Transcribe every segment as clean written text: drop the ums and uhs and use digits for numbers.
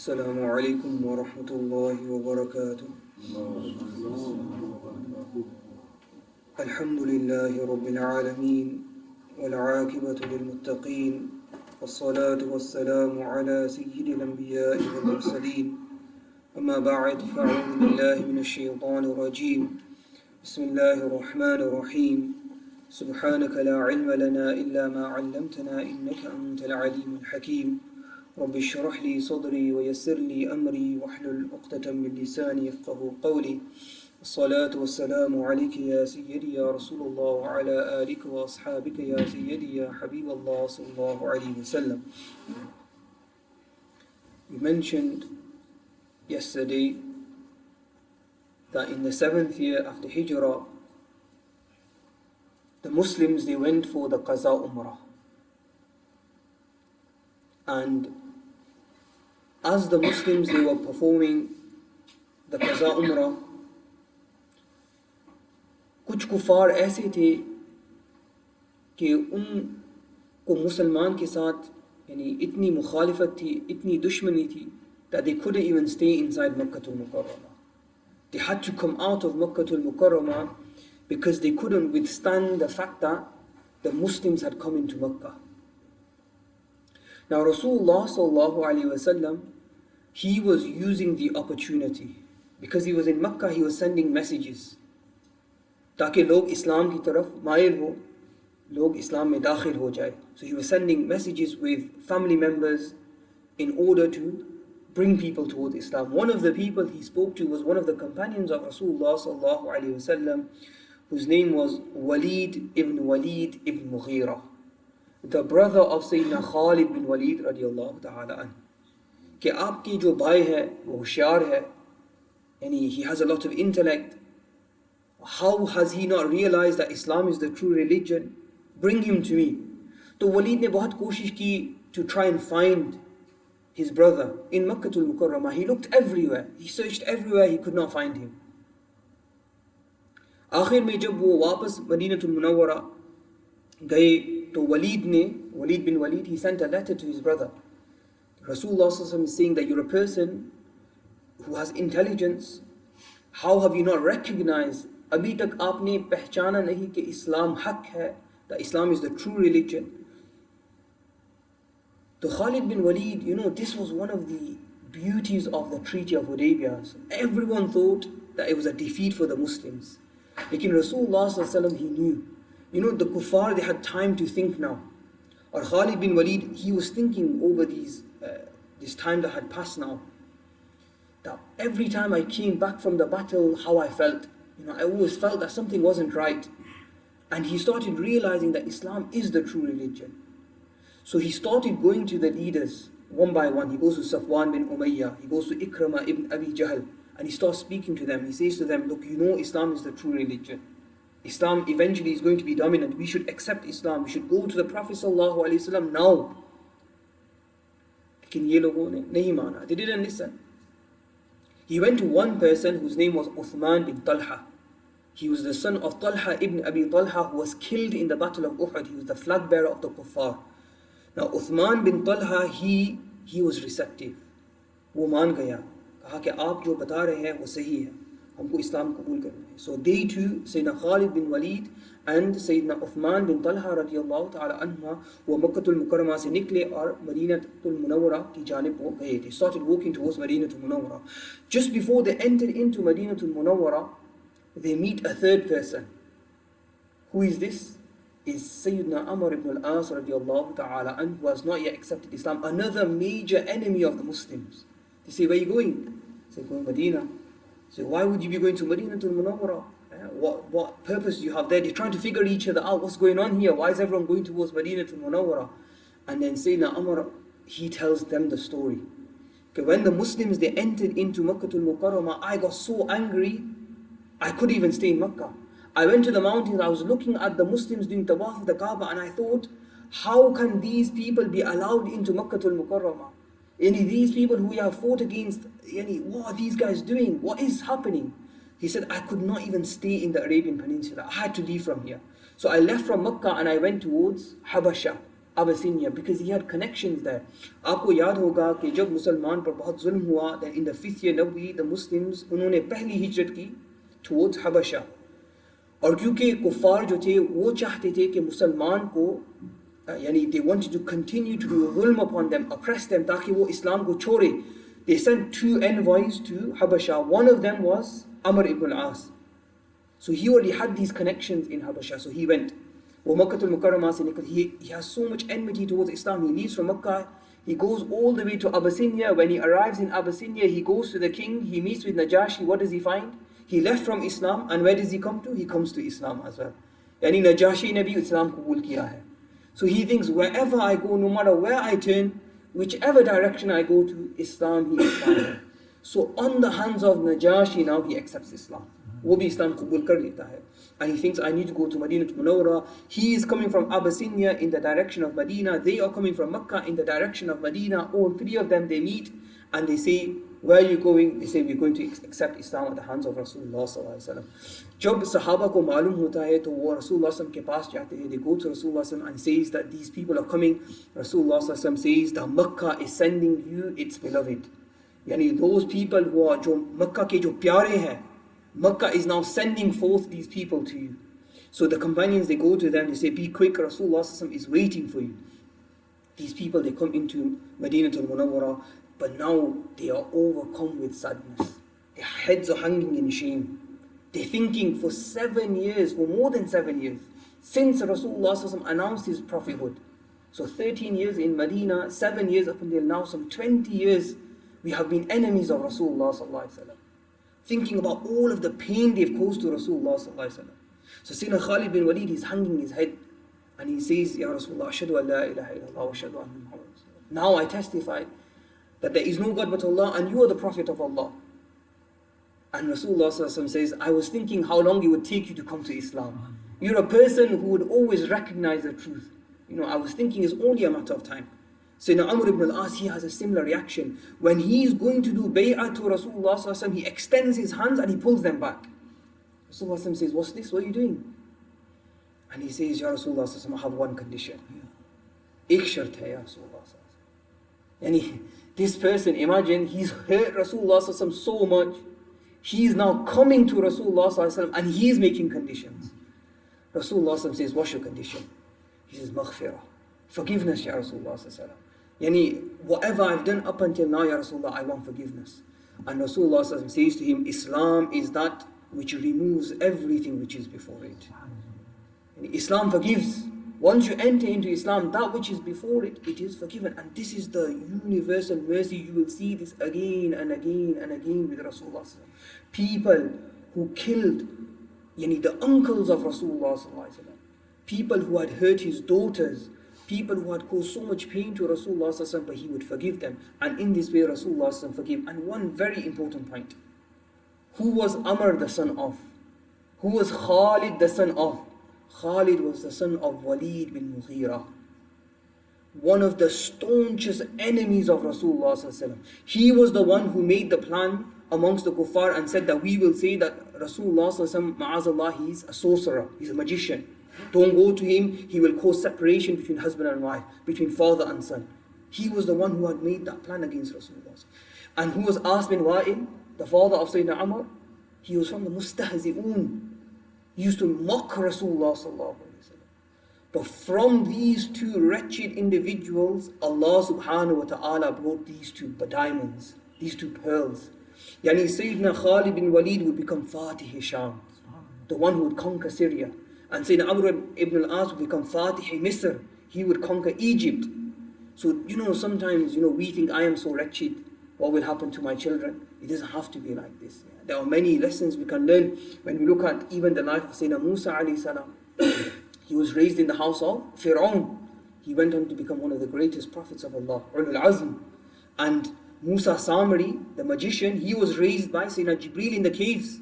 السلام عليكم ورحمة الله وبركاته. الحمد لله رب العالمين والعاقبة للمتقين والصلاة والسلام على سيد الأنبياء والمرسلين. أما بعد فأعوذ بالله من الشيطان الرجيم. بسم الله الرحمن الرحيم. سبحانك لا علم لنا إلا ما علمتنا إنك أنت العليم الحكيم. رب اشرح لي صدري ويسر لي أمري واحلل عقدة من لساني يفقهوا قولي. الصلاة والسلام عليك يا سيدي يا رسول الله وعلى آلك وأصحابك يا سيدي يا حبيب الله صلى الله عليه وسلم. We mentioned yesterday that in the 7th year after Hijrah, the Muslims, they went for the Qaza Umrah. And as the Muslims, they were performing the Qaza Umrah, कुछ कुफार ऐसे थे कि उनको मुसलमान के साथ यानी इतनी मुखालिफत थी, इतनी दुश्मनी थी, that they couldn't even stay inside Makkah al-Mukarramah. They had to come out of Makkah al-Mukarramah because they couldn't withstand the fact that the Muslims had come into Makkah. Now Rasulullah sallallahu alaihi wasallam, he was using the opportunity because he was in Makkah. He was sending messages ताकि लोग इस्लाम की तरफ mile हो, लोग इस्लाम में दाखिल हो जाए. So he was sending messages with family members in order to bring people towards Islam. One of the people he spoke to was one of the companions of Rasulullah sallallahu alaihi wasallam, whose name was Walid ibn Mughira, the brother of Sayyidina Khalid bin Walid radiallahu ta'ala an. कि आपके जो भाई है वो होशियार है, यानी he has a lot of intellect. How has he not realized that Islam is the true religion? Bring him to me. So Walid ne bahut koshish ki to try and find his brother in Makkah al-Mukarramah. He looked everywhere. He searched everywhere. He could not find him. आखिर में जब वो वापस मदीनतुल मुनव्वरा गए तो Walid bin Walid, he sent a letter to his brother. Rasulullah sallallahu alaihi wasallam is saying that you're a person who has intelligence. How have you not recognized? अभी तक आपने पहचाना नहीं कि इस्लाम हक है, that Islam is the true religion. So Khalid bin Walid, this was one of the beauties of the Treaty of Hudaybiyah. So everyone thought that it was a defeat for the Muslims. Lekin Rasulullah sallallahu alaihi wasallam, he knew, the kuffar, they had time to think now. Or Khalid bin Walid, he was thinking over this time that had passed now, that every time I came back from the battle, how I felt. I always felt that something wasn't right. And he started realizing that Islam is the true religion. So he started going to the leaders one by one. He goes to Safwan bin Umayyah, he goes to Ikrama ibn Abi Jahl, and he starts speaking to them. He says to them, look, Islam is the true religion. Islam eventually is going to be dominant. We should accept Islam. We should go to the Prophet sallallahu alaihi wasallam now. Lekin ye logon ne nahi mana. They didn't listen. He went to one person whose name was Uthman bin Talha. He was the son of Talha ibn Abi Talha, who was killed in the battle of Uhud. He was the flag bearer of the kuffar. Now Uthman bin Talha, he was receptive. वो मान गया, कहा कि आप जो बता रहे हैं वो सही है, हमको इस्लाम कबूल करना है. So they two, Sayyidina Khalid bin Walid and Sayyidina Uthman bin Talha radiyallahu ta'ala anhuma, वो मक्कातुल मुकर्रमा से निकले और मदीनतुल मुनव्वरा की जानिब वो गए. They started walking towards Madinatul Munawwara. Just before they entered into Madinatul Munawwara, they meet a third person. Who is this? Is Sayyidina Amr ibn al-As radiyallahu ta'ala anhu, who has not yet accepted Islam, another major enemy of the Muslims. They say, where are you going? They say, going Medina. So why would you be going to Madinatul Munawwara? What purpose do you have there? They're trying to figure each other out. What's going on here? Why is everyone going towards Madinatul Munawwara? And then Sayyidina Amr, he tells them the story. Okay, when the Muslims, they entered into Makkah al-Mukarramah, I got so angry, I couldn't even stay in Makkah. I went to the mountains, I was looking at the Muslims doing tawaf of the Kaaba, and I thought, how can these people be allowed into Makkah al-Mukarramah? These people who we have fought against, what are these guys doing? What is happening? He said, I could not even stay in the Arabian Peninsula. I had to leave from here. So I left from Makkah and I went towards Habasha. Abyssinia, because he had connections there. आपको याद होगा कि जब मुसलमान पर बहुत जुल्म हुआ, then in the 5th year Nabawi, the Muslims उन्होंने पहली हिजरत की towards Habasha. और क्योंकि कुफार जो थे वो चाहते थे कि मुसलमान को यानी they wanted to continue to do zulm upon them, oppress them, ताकि वो इस्लाम को छोड़े. They sent 2 envoys to Habasha. One of them was Amr ibn al-As. So he already had these connections in Habasha, so he went. He has so much enmity towards Islam. He leaves from Makkah, he goes all the way to Abyssinia. When he arrives in Abyssinia, he goes to the king, he meets with Najashi. What does he find? He left from Islam, and where does he come to? He comes to Islam as well. Yani Najashi ne bhi Islam qabul kiya hai. So he thinks wherever I go, no matter where I turn, whichever direction I go to, Islam, he is fine. So on the hands of Najashi now he accepts Islam. वो भी इस्लाम कबूल कर लेता है. And he thinks, I need to go to Medina Munawwara. He is coming from Abyssinia in the direction of Medina. They are coming from Makkah in the direction of Medina. All 3 of them, they meet and they say, where are you going? They say, we're going to accept Islam at the hands of Rasulullah sallallahu alaihi wasallam. जब सहाबा को मालूम होता है तो वो Rasulullah sallam के पास जाते हैं. They go to Rasulullah sallam and says that these people are coming. Rasulullah sallam says that Makkah is sending you its beloved. Yani those people who are जो Makkah के जो प्यारे हैं, Makkah is now sending forth these people to you. So the companions, they go to them, they say, be quick, Rasulullah is waiting for you. These people, they come into Medina Munawwara, but now they are overcome with sadness. Their heads are hanging in shame. They're thinking for 7 years, for more than 7 years, since Rasulullah announced his prophethood. So 13 years in Medina, 7 years up until now, some 20 years, we have been enemies of Rasulullah sallallahu alaihi wasallam. Thinking about all of the pain they've caused to Rasulullah sallallahu alaihi wasallam. So Sayyidina Khalid bin Walid, he's hanging his head and he says, Ya Rasulullah, ashhadu an la ilaha illallah wa ashhadu anna Muhammad Rasulullah. Now I testify that there is no God but Allah and you are the Prophet of Allah. And Rasulullah sallallahu alaihi wasallam says, I was thinking how long it would take you to come to Islam. You're a person who would always recognize the truth. You know, I was thinking it's only a matter of time. Sayyidina Amr ibn al-As, he has a similar reaction. When he's going to do bay'ah to Rasulullah sallallahu alaihi wasallam, he extends his hands and he pulls them back. Rasulullah sallallahu alaihi wasallam says, what's this? What are you doing? And he says, Ya Rasulullah sallallahu alaihi wasallam, I have one condition. Ek shart hai, Ya Rasulullah sallallahu alaihi wasallam. Yani, this person, imagine, he's hurt Rasulullah sallallahu alaihi wasallam so much. He's now coming to Rasulullah sallallahu alaihi wasallam and he's making conditions. Rasulullah sallallahu alaihi wasallam says, what's your condition? He says, maghfirah. Forgiveness, Ya Rasulullah sallallahu alaihi wasallam. Yani, whatever I've done up until now, Ya Rasulullah, I want forgiveness. And Rasulullah sallallahu alaihi wasallam says to him, Islam is that which removes everything which is before it. Yani, Islam forgives. Once you enter into Islam, that which is before it, it is forgiven. And this is the universal mercy. You will see this again and again and again with Rasulullah sallallahu alaihi wasallam. People who killed yani, the uncles of Rasulullah sallallahu alaihi wasallam. People who had hurt his daughters. People who had caused so much pain to Rasulullah sallallahu alaihi wasallam, but he would forgive them. And in this way Rasulullah sallallahu alaihi wasallam forgave. And one very important point. Who was Amr the son of? Who was Khalid the son of? Khalid was the son of Walid bin Mughira. One of the staunchest enemies of Rasulullah sallallahu alaihi wasallam. He was the one who made the plan amongst the kuffar and said that we will say that Rasulullah sallallahu alaihi wasallam, ma'azallah, he's a sorcerer, he's a magician. Don't go to him, he will cause separation between husband and wife, between father and son. He was the one who had made that plan against Rasulullah. And who was As bin Wa'il, the father of Sayyidina Amr? He was from the Mustahzi'un. He used to mock Rasulullah sallallahu alaihi wasallam. But from these 2 wretched individuals, Allah subhanahu wa ta'ala brought these 2 diamonds, these 2 pearls. Yani Sayyidina Khalid bin Walid would become Fatih Sham, the one who would conquer Syria. And Sayyidina Amr ibn al-As would become Fatih Misr. He would conquer Egypt. So, sometimes, we think I am so wretched. What will happen to my children? It doesn't have to be like this. There are many lessons we can learn when we look at even the life of Sayyidina Musa alayhi salam. He was raised in the house of Fir'aun. He went on to become one of the greatest prophets of Allah, Ulul Azm. And Musa Samiri, the magician, he was raised by Sayyidina Jibreel in the caves.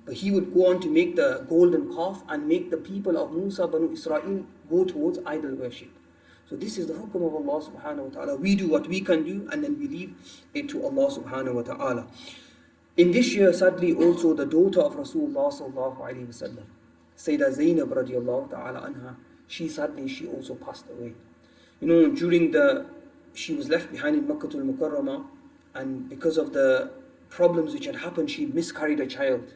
But he would go on to make the golden calf and make the people of Musa, Banu Israel, go towards idol worship. So this is the hukum of Allah subhanahu wa ta'ala. We do what we can do and then we leave it to Allah subhanahu wa ta'ala. In this year, sadly, also the daughter of Rasulullah sallallahu alayhi wa sallam, Sayyidah Zainab radiallahu ta'ala anha, she also passed away. She was left behind in Makkah al-Mukarramah, and because of the problems which had happened, she miscarried a child.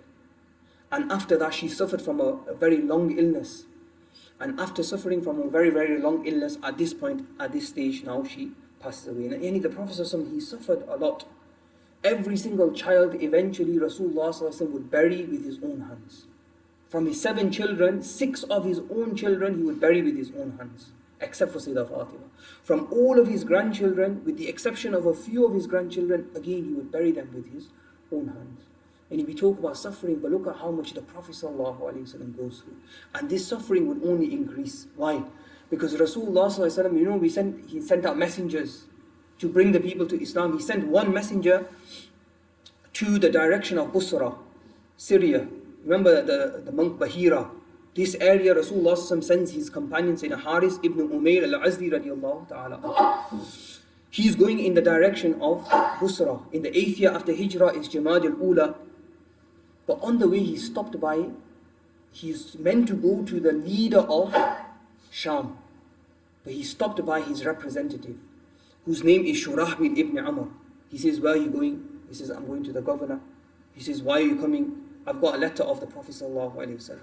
And after that, she suffered from a very long illness. And after suffering from a very, very long illness, at this stage now, she passes away. And the Prophet ﷺ, he suffered a lot. Every single child, eventually, Rasulullah ﷺ would bury with his own hands. From his 7 children, 6 of his own children, he would bury with his own hands, except for Sayyidah Fatima. From all of his grandchildren, with the exception of a few of his grandchildren, again, he would bury them with his own hands. And we talk about suffering, but look at how much the Prophet ﷺ goes through. And this suffering would only increase. Why? Because Rasulullah ﷺ, he sent out messengers to bring the people to Islam. He sent one messenger to the direction of Busra, Syria. Remember the monk Bahira. This area, Rasulullah ﷺ sends his companion, Sayyidina Haris ibn Umayr al-Azdi radiallahu ta'ala. He's going in the direction of Busra. In the 8th year after Hijrah is Jamad al-Ula. But on the way he stopped by, he's meant to go to the leader of Sham. But he stopped by his representative, whose name is Shurahbil ibn Amr. He says, where are you going? He says, I'm going to the governor. He says, why are you coming? I've got a letter of the Prophet ﷺ.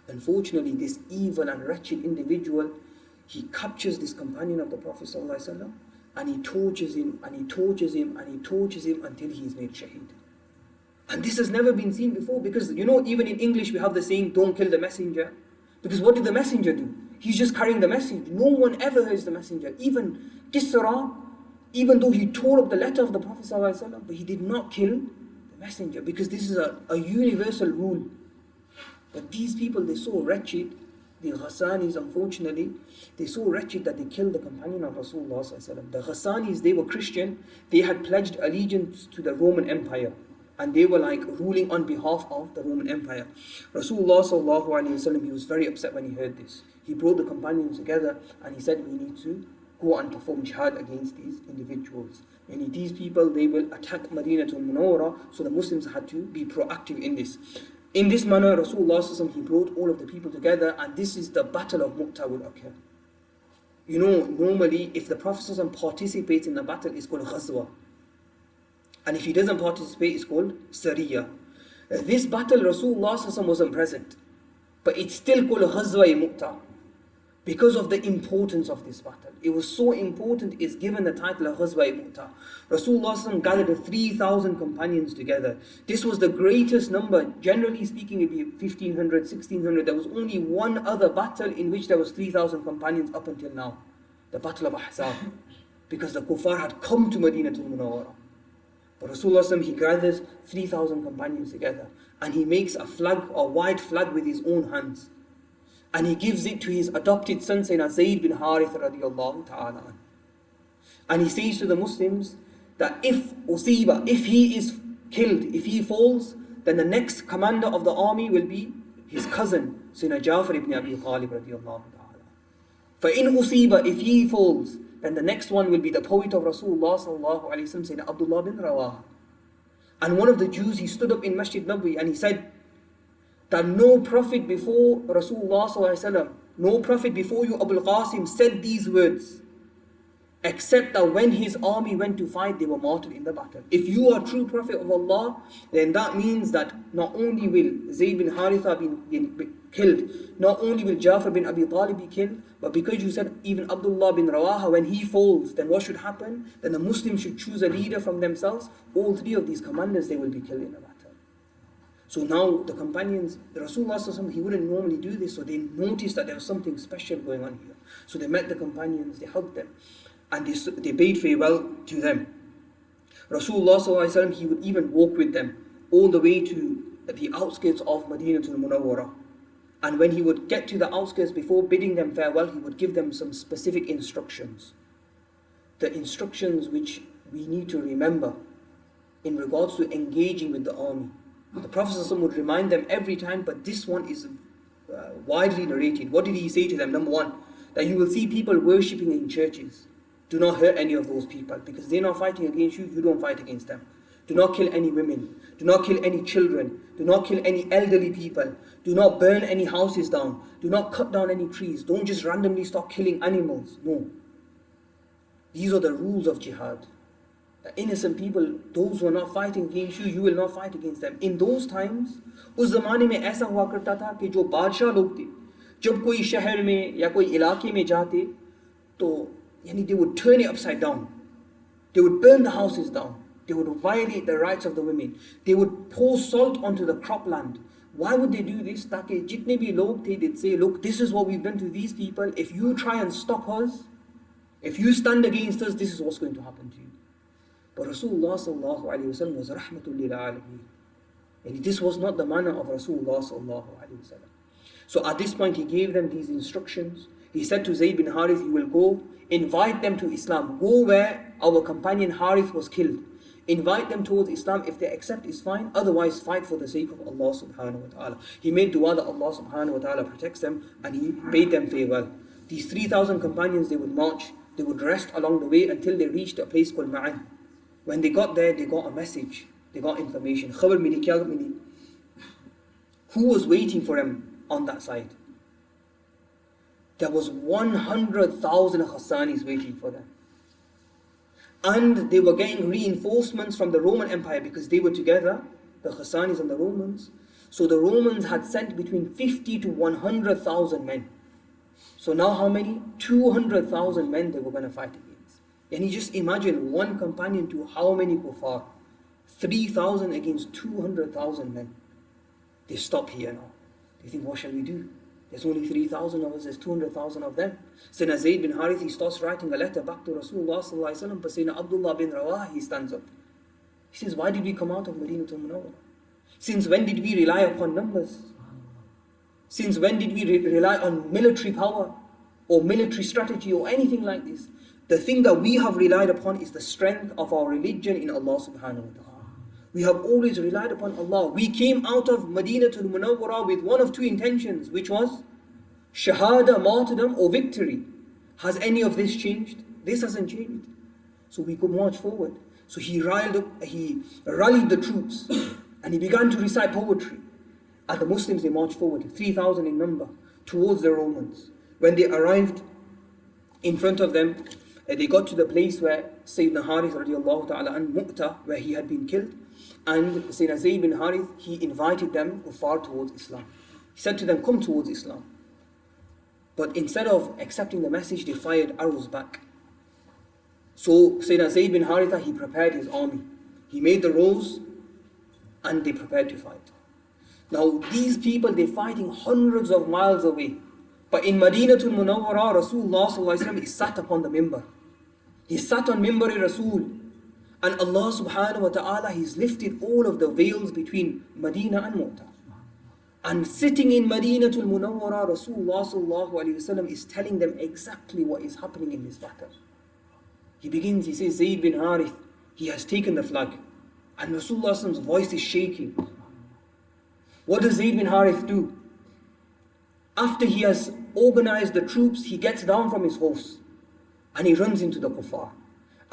Unfortunately, this evil and wretched individual, he captures this companion of the Prophet ﷺ, and he tortures him, and he tortures him, and he tortures him until he is made shaheed. And this has never been seen before, because even in English we have the saying, don't kill the messenger. Because what did the messenger do? He's just carrying the message. No one ever hears the messenger. Even Kisra, even though he tore up the letter of the Prophet ﷺ, but he did not kill the messenger, because this is a universal rule. But these people, they're so wretched, the Ghassanis, unfortunately, they're so wretched that they killed the companion of Rasulullah ﷺ. The Ghassanis, they were Christian, they had pledged allegiance to the Roman Empire, and they were like ruling on behalf of the Roman Empire. Rasulullah ﷺ, he was very upset when he heard this. He brought the companions together and he said, we need to go and perform jihad against these individuals. And these people, they will attack Madinatul Munawwara, so the Muslims had to be proactive in this. In this manner, Rasulullah ﷺ, he brought all of the people together, and this is the battle of Mu'tah will occur. Normally, if the Prophet ﷺ participates in the battle, it's called Ghazwa. And if he doesn't participate, it's called Sariya. This battle, Rasulullah ﷺ wasn't present, but it's still called Ghazwa-i Mu'tah because of the importance of this battle. It was so important, it's given the title of Ghazwa-i Mu'tah. Rasulullah ﷺ gathered 3,000 companions together. This was the greatest number. Generally speaking, it'd be 1,500, 1,600. There was only one other battle in which there was 3,000 companions up until now. The Battle of Ahzab. Because the kuffar had come to Madinatul Munawwara. But Rasulullah ﷺ, he gathers 3,000 companions together, and he makes a flag, a white flag with his own hands. And he gives it to his adopted son, Sayyidina Zayd bin Harith radiallahu ta'ala. And he says to the Muslims that if Usiba, if he is killed, if he falls, then the next commander of the army will be his cousin, Sayyidina Jafar ibn Abi Talib radiallahu ta'ala. فَإِنْ Usiba, if he falls, then the next one will be the poet of Rasulullah sallallahu alayhi wa sallam, Sayyidina Abdullah bin Rawaha. And one of the Jews, he stood up in Masjid Nabawi and he said that no prophet before Rasulullah sallallahu alayhi wa sallam, no prophet before you, Abul Qasim, said these words, except that when his army went to fight, they were martyred in the battle. If you are true prophet of Allah, then that means that not only will Zayd bin Haritha be killed, not only will Jafar bin Abi Talib be killed, but because you said even Abdullah bin Rawaha, when he falls, then what should happen? Then the Muslims should choose a leader from themselves. All 3 of these commanders, they will be killed in the battle. So now the companions, the Rasulullah, he wouldn't normally do this, so they noticed that there was something special going on here. So they met the companions, they hugged them, and they bade farewell to them. Rasulullah, he would even walk with them all the way to the outskirts of Madinatul Munawwara. And when he would get to the outskirts, before bidding them farewell, he would give them some specific instructions. The instructions which we need to remember in regards to engaging with the army. The Prophet ﷺ would remind them every time, but this one is widely narrated. What did he say to them? Number 1, that you will see people worshipping in churches. Do not hurt any of those people, because they're not fighting against you, you don't fight against them. Do not kill any women. Do not kill any children. Do not kill any elderly people. Do not burn any houses down. Do not cut down any trees. Don't just randomly start killing animals. No. These are the rules of jihad. The innocent people, those who are not fighting against you, you will not fight against them. In those times, उस ज़माने में ऐसा हुआ करता था कि जो बादशाह लोग थे, जब कोई शहर में या कोई इलाके में जाते, तो यानी they would turn it upside down. They would burn the houses down. They would violate the rights of the women. They would pour salt onto the cropland. Why would they do this? ताकि जितने भी लोग थे, they'd say, look, this is what we've done to these people. If you try and stop us, if you stand against us, this is what's going to happen to you. But Rasulullah sallallahu alayhi wa sallam was rahmatul lil alameen. And this was not the manner of Rasulullah sallallahu alayhi wa sallam. So at this point he gave them these instructions. He said to Zayd bin Harith, you will go, invite them to Islam. Go where our companion Harith was killed. Invite them towards Islam. If they accept, it's fine. Otherwise, fight for the sake of Allah subhanahu wa ta'ala. He made dua that Allah subhanahu wa ta'ala protects them, and he bade them farewell. These 3,000 companions, they would march. They would rest along the way until they reached a place called Ma'an. When they got there, they got a message. They got information. Khabar mili, kya mili. Who was waiting for them on that side? There was 100,000 Hassanis waiting for them. And they were getting reinforcements from the Roman Empire because they were together, the Hassanis and the Romans. So the Romans had sent between 50 to 100,000 men. So now how many? 200,000 men they were going to fight against. And you just imagine one companion to how many kuffar? 3,000 against 200,000 men. They stop here now. They think, what shall we do? There's only 3,000 of us, there's 200,000 of them. Sayyidina Zayd bin Harith, he starts writing a letter back to Rasulullah sallallahu alaihi wasallam, but Sayyidina Abdullah bin Rawah, he stands up. He says, why did we come out of Madinatul Munawwarah? Since when did we rely upon numbers? Since when did we rely on military power or military strategy or anything like this? The thing that we have relied upon is the strength of our religion in Allah subhanahu wa ta'ala. We have always relied upon Allah. We came out of Madinatul Munawwarah with one of two intentions, which was shahada, martyrdom, or victory. Has any of this changed? This hasn't changed. So we could march forward. So he rallied the troops and he began to recite poetry. And the Muslims, they marched forward, 3,000 in number, towards the Romans. When they arrived in front of them, they got to the place where Sayyidina Harith radiallahu ta'ala and Mu'ta, where he had been killed. And Sayyidina Zayd bin Harith, he invited them kuffar towards Islam. He said to them, come towards Islam. But instead of accepting the message, they fired arrows back. So Sayyidina Zayd bin Haritha, he prepared his army. He made the rows and they prepared to fight. Now these people, they're fighting hundreds of miles away. But in Madinatul Munawwarah, Rasulullah sallallahu alaihi wasallam is sat upon the mimbar. He sat on Mimbar-e Rasul. And Allah subhanahu wa ta'ala, He's lifted all of the veils between Medina and Mu'tah. And sitting in Madinatul Munawwarah, Rasulullah sallallahu alayhi wasallam is telling them exactly what is happening in this battle. He begins, he says, Zayd bin Harith, he has taken the flag. And Rasulullah's voice is shaking. What does Zayd bin Harith do? After he has organized the troops, he gets down from his horse and he runs into the kuffar.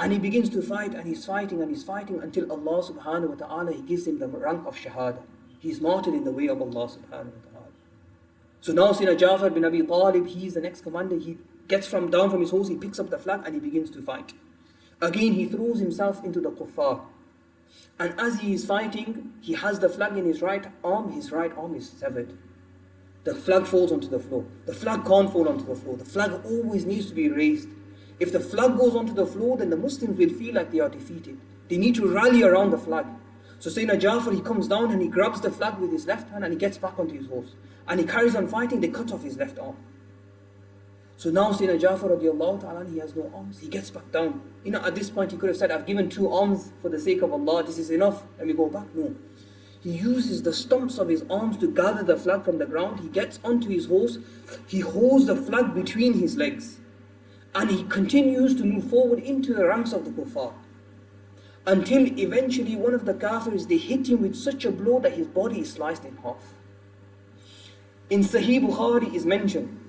And he begins to fight, and he's fighting until Allah subhanahu wa ta'ala, He gives him the rank of shahada. He's martyred in the way of Allah subhanahu wa ta'ala. So now Sayyidina Ja'far bin Abi Talib, he's the next commander. He gets down from his horse, he picks up the flag and he begins to fight. Again, he throws himself into the kuffar. And as he is fighting, he has the flag in his right arm is severed. The flag falls onto the floor. The flag can't fall onto the floor. The flag always needs to be raised. If the flag goes onto the floor, then the Muslims will feel like they are defeated. They need to rally around the flag. So Sayyidina Ja'far, he comes down and he grabs the flag with his left hand and he gets back onto his horse. And he carries on fighting, they cut off his left arm. So now Sayyidina Ja'far radiallahu ta'ala, he has no arms. He gets back down. At this point he could have said, I've given 2 arms for the sake of Allah, this is enough, let me go back. No. He uses the stumps of his arms to gather the flag from the ground. He gets onto his horse. He holds the flag between his legs. And he continues to move forward into the ranks of the kuffar. Until eventually one of the kafirs, they hit him with such a blow that his body is sliced in half. In Sahih Bukhari is mentioned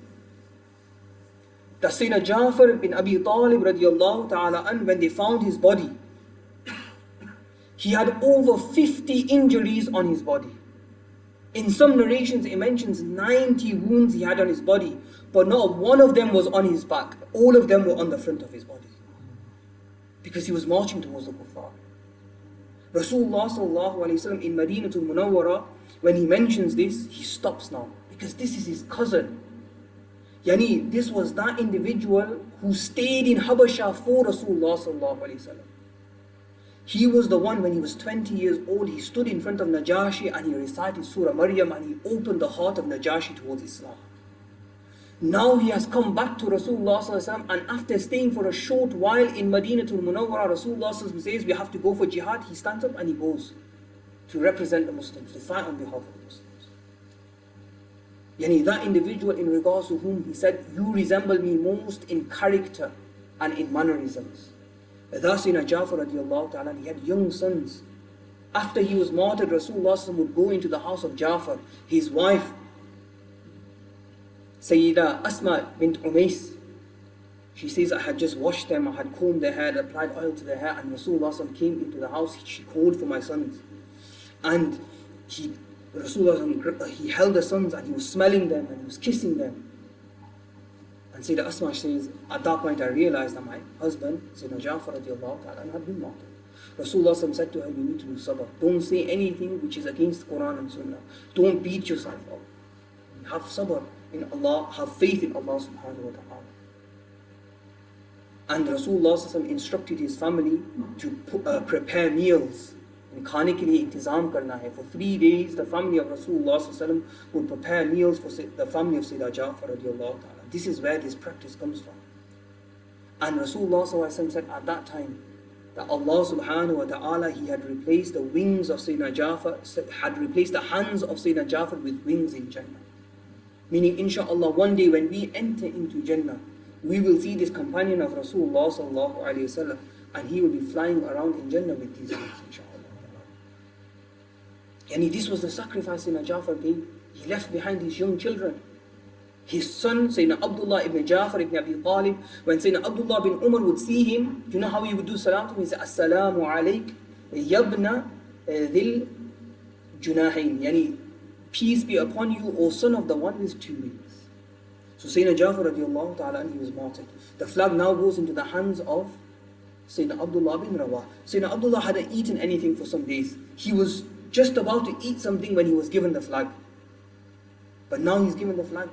that Sayyidina Ja'far bin Abi Talib radiallahu ta'ala an, when they found his body, he had over 50 injuries on his body. In some narrations it mentions 90 wounds he had on his body, but not one of them was on his back. All of them were on the front of his body. because he was marching towards the kuffar. Rasulullah sallallahu alayhi wasallam in Madinatul Munawwara, when he mentions this, he stops now, because this is his cousin. Yani, this was that individual who stayed in Habasha for Rasulullah sallallahu alayhi wasallam. He was the one, when he was 20 years old, he stood in front of Najashi and he recited Surah Maryam and he opened the heart of Najashi towards Islam. Now he has come back to Rasulullah sallallahu alaihi wasallam, and after staying for a short while in Madinatul Munawwara, Rasulullah sallallahu alaihi wasallam says we have to go for jihad. He stands up and he goes to represent the Muslims, to fight on behalf of the Muslims. Yani, that individual in regards to whom he said, you resemble me most in character and in mannerisms. Thus in Jafar radiallahu ta'ala, he had young sons. After he was martyred, Rasulullah sallallahu alaihi wasallam would go into the house of Jafar. His wife, Sayyida Asma bint Umays, she says, I had just washed them, I had combed their hair, applied oil to their hair, and Rasulullah came into the house. She called for my sons. And Rasulullah, he held the sons and he was smelling them and he was kissing them. And Sayyida Asma says, at that point I realized that my husband, Sayyidina Jafar radiallahu ta'ala, had been martyred. Rasulullah said to her, you need to do sabr. Don't say anything which is against Quran and Sunnah. Don't beat yourself up. Have sabr in Allah, have faith in Allah subhanahu wa ta'ala. And Rasulullah instructed his family to prepare meals. खाने के लिए इंतज़ाम करना है. For 3 days, the family of Rasulullah would prepare meals for the family of Sayyidina Jafar radiallahu ta'ala. This is where this practice comes from. And Rasulullah said at that time that Allah subhanahu wa ta'ala, He had replaced the wings of Sayyidina Jafar, had replaced the hands of Sayyidina Jafar with wings in Jannah. Meaning, inshaAllah, one day when we enter into Jannah, we will see this companion of Rasulullah sallallahu alayhi wasallam, and he will be flying around in Jannah with these wings, inshaAllah. And this was the sacrifice Sayyidina Jafar gave. He left behind his young children. His son, Sayyidina Abdullah ibn Jafar ibn Abi Talib, when Sayyidina Abdullah bin Umar would see him, do you know how he would do salam to him? He said, Assalamu alayk, yabna dhil junahayn. Yani, peace be upon you, O son of the one with 2 wings. So Sayyidina Jafar radiallahu ta'ala, he was martyred. The flag now goes into the hands of Sayyidina Abdullah bin Rawah. Sayyidina Abdullah hadn't eaten anything for some days. He was just about to eat something when he was given the flag. But now he's given the flag.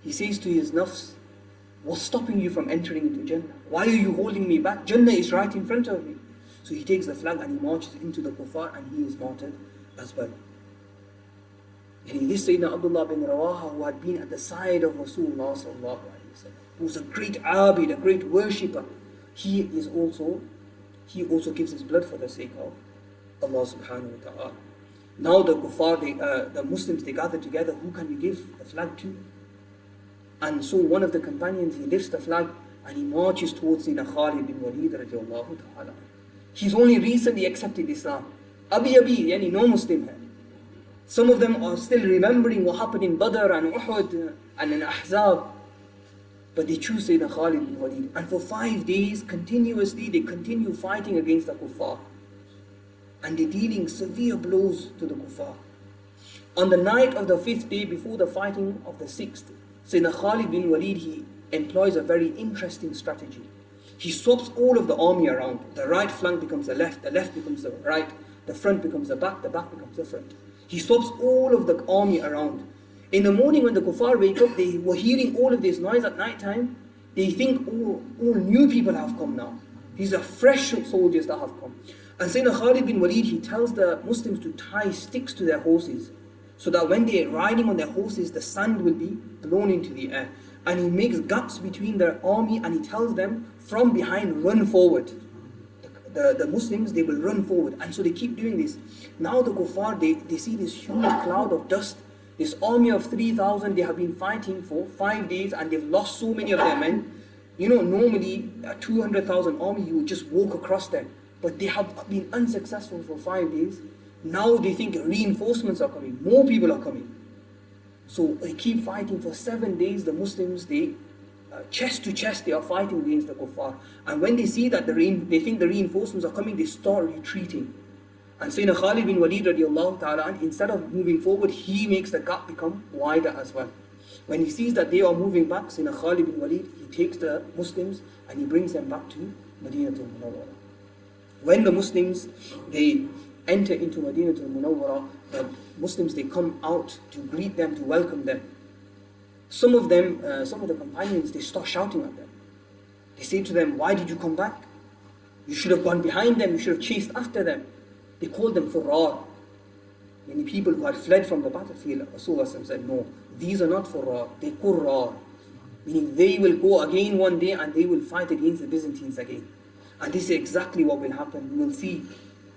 He says to his nafs, what's stopping you from entering into Jannah? Why are you holding me back? Jannah is right in front of me. So he takes the flag and he marches into the kuffar, and he is martyred as well. And this Sayyidina Abdullah bin Rawaha, who had been at the side of Rasulullah sallallahu alaihi wasallam, who was a great abid, a great worshipper, he also gives his blood for the sake of Allah subhanahu wa ta'ala. Now the kuffar, the Muslims, they gather together. Who can we give the flag to? And so one of the companions, he lifts the flag and he marches towards Sayyidina Khalid bin Walid radiallahu ta'ala. He's only recently accepted Islam. Yani no Muslim hai. Some of them are still remembering what happened in Badr and Uhud and in Ahzab. But they choose Sayyidina Khalid bin Walid. And for 5 days, continuously, they continue fighting against the kuffar. And they're dealing severe blows to the kuffar. On the night of the 5th day, before the fighting of the 6th, Sayyidina Khalid bin Walid, he employs a very interesting strategy. He swaps all of the army around. The right flank becomes the left becomes the right, the front becomes the back becomes the front. He swaps all of the army around. In the morning when the kuffar wake up, they were hearing all of this noise at night time. They think all new people have come now. These are fresh soldiers that have come. And Sayyidina Khalid bin Walid, he tells the Muslims to tie sticks to their horses, so that when they are riding on their horses, the sand will be blown into the air. And he makes gaps between their army, and he tells them from behind, run forward. The Muslims, they will run forward. And so they keep doing this. Now the kuffar, they see this huge cloud of dust. This army of 3,000, they have been fighting for 5 days, and they've lost so many of their men. You know, normally a 200,000 army, you would just walk across them. But they have been unsuccessful for 5 days. Now they think reinforcements are coming, more people are coming. So they keep fighting for 7 days. The Muslims, they chest to chest, they are fighting against the kuffar. And when they see that they think the reinforcements are coming, they start retreating. And Sayyidina Khalid bin Walid radiallahu ta'ala, instead of moving forward, he makes the gap become wider as well. When he sees that they are moving back, Sayyidina Khalid bin Walid, he takes the Muslims and he brings them back to Madinatul Munawwara. When the Muslims, they enter into Madinatul Munawwara, the Muslims, they come out to greet them, to welcome them. Some of them, some of the companions, they start shouting at them. They say to them, why did you come back? You should have gone behind them, you should have chased after them. They called them Furrar. Many people who had fled from the battlefield, Rasulullah said, no, these are not Furrar, they're Qurrar. Meaning they will go again one day and they will fight against the Byzantines again. And this is exactly what will happen. We will see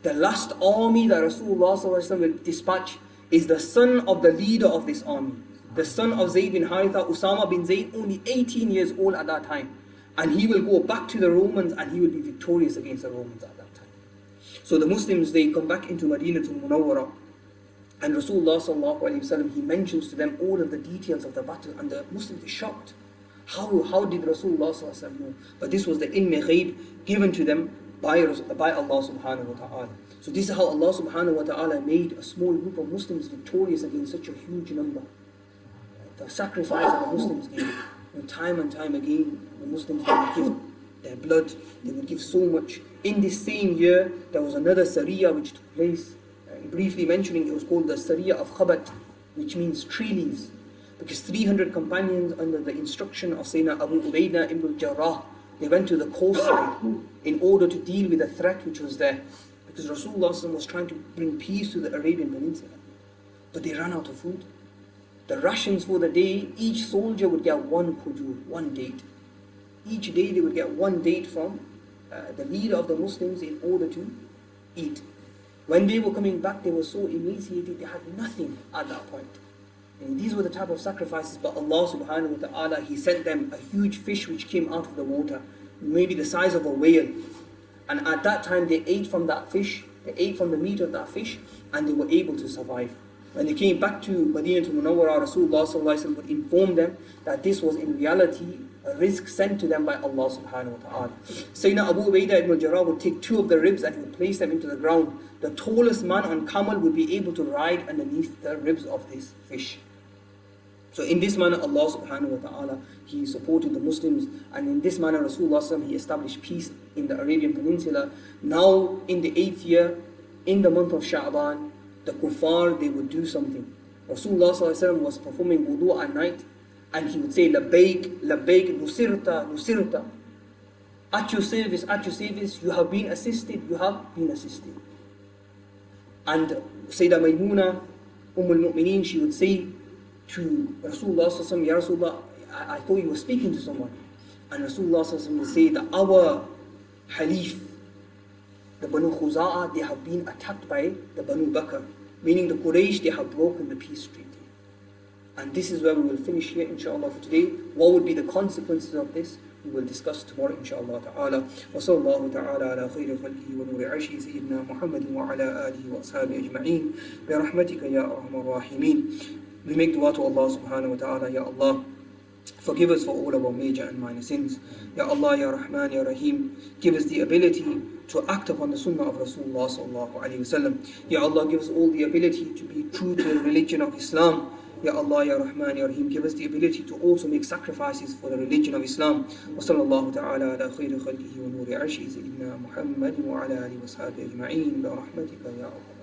the last army that Rasulullah will dispatch is the son of the leader of this army. The son of Zayd bin Haritha, Usama bin Zayd, only 18 years old at that time. And he will go back to the Romans and he will be victorious against the Romans at that time. So the Muslims, they come back into Madinatul Munawwara. And Rasulullah he mentions to them all of the details of the battle. And the Muslims are shocked. How did Rasulullah know? But this was the ilm ghaib given to them by Allah subhanahu wa ta'ala. So this is how Allah subhanahu wa ta'ala made a small group of Muslims victorious against such a huge number. The sacrifice that the Muslims gave, time and time again, the Muslims would give their blood, they would give so much. In this same year, there was another Sariyah which took place. Briefly mentioning, it was called the Sariyah of Khabat, which means tree leaves. Because 300 companions under the instruction of Sayyidina Abu Ubaidah ibn al-Jarrah, they went to the coastline in order to deal with the threat which was there. Because Rasulullah was trying to bring peace to the Arabian Peninsula. But they ran out of food. The rations for the day, each soldier would get one khujur, one date. Each day they would get one date from the leader of the Muslims in order to eat. When they were coming back, they were so emaciated, they had nothing at that point. And these were the type of sacrifices, but Allah subhanahu wa ta'ala, He sent them a huge fish which came out of the water, maybe the size of a whale. And at that time they ate from that fish, they ate from the meat of that fish, and they were able to survive. When they came back to Madinatul Munawwara, Rasulullah would inform them that this was in reality a risk sent to them by Allah subhanahu wa ta'ala. Sayyidina Abu Ubaidah ibn al-Jarrah would take 2 of the ribs and he would place them into the ground. The tallest man on camel would be able to ride underneath the ribs of this fish. So in this manner, Allah subhanahu wa ta'ala, He supported the Muslims, and in this manner Rasulullah He established peace in the Arabian Peninsula. Now in the 8th year, in the month of Sha'ban, the kuffar, they would do something. Rasulullah was performing wudu at night, and he would say, Labbaik, Labbaik, Nusirta, Nusirta. At your service, you have been assisted, you have been assisted. And Sayyidah Maymuna, al-Mu'mineen, she would say to Rasulullah, Ya Rasulullah, I thought you were speaking to someone. And Rasulullah would say that our Halif, the Banu Khuza'ah, they have been attacked by the Banu Bakr, meaning the Quraysh, they have broken the peace treaty. And this is where we will finish here, inshallah, for today. What would be the consequences of this? We will discuss tomorrow, inshallah ta'ala. Wa sallallahu ta'ala ala khayri khalqihi wa nuri arshi sayyidina Muhammadin wa ala alihi wa ashabihi ajma'in. Bi rahmatika ya arhamar rahimin. We make dua to Allah subhanahu wa ta'ala, Ya Allah, forgive us for all of our major and minor sins. Ya Allah, Ya Rahman, Ya Rahim, give us the ability to act upon the sunnah of Rasulullah sallallahu alayhi wa sallam. Ya Allah, give us all the ability to be true to the religion of Islam. Ya Allah, Ya Rahman, Ya Rahim, give us the ability to also make sacrifices for the religion of Islam. Wa sallallahu ta'ala ala khayri khalqihi wa nuri arshi sayyidina Muhammadin wa ala alihi wa sahbihi ajma'in. Bi rahmatika ya Allah.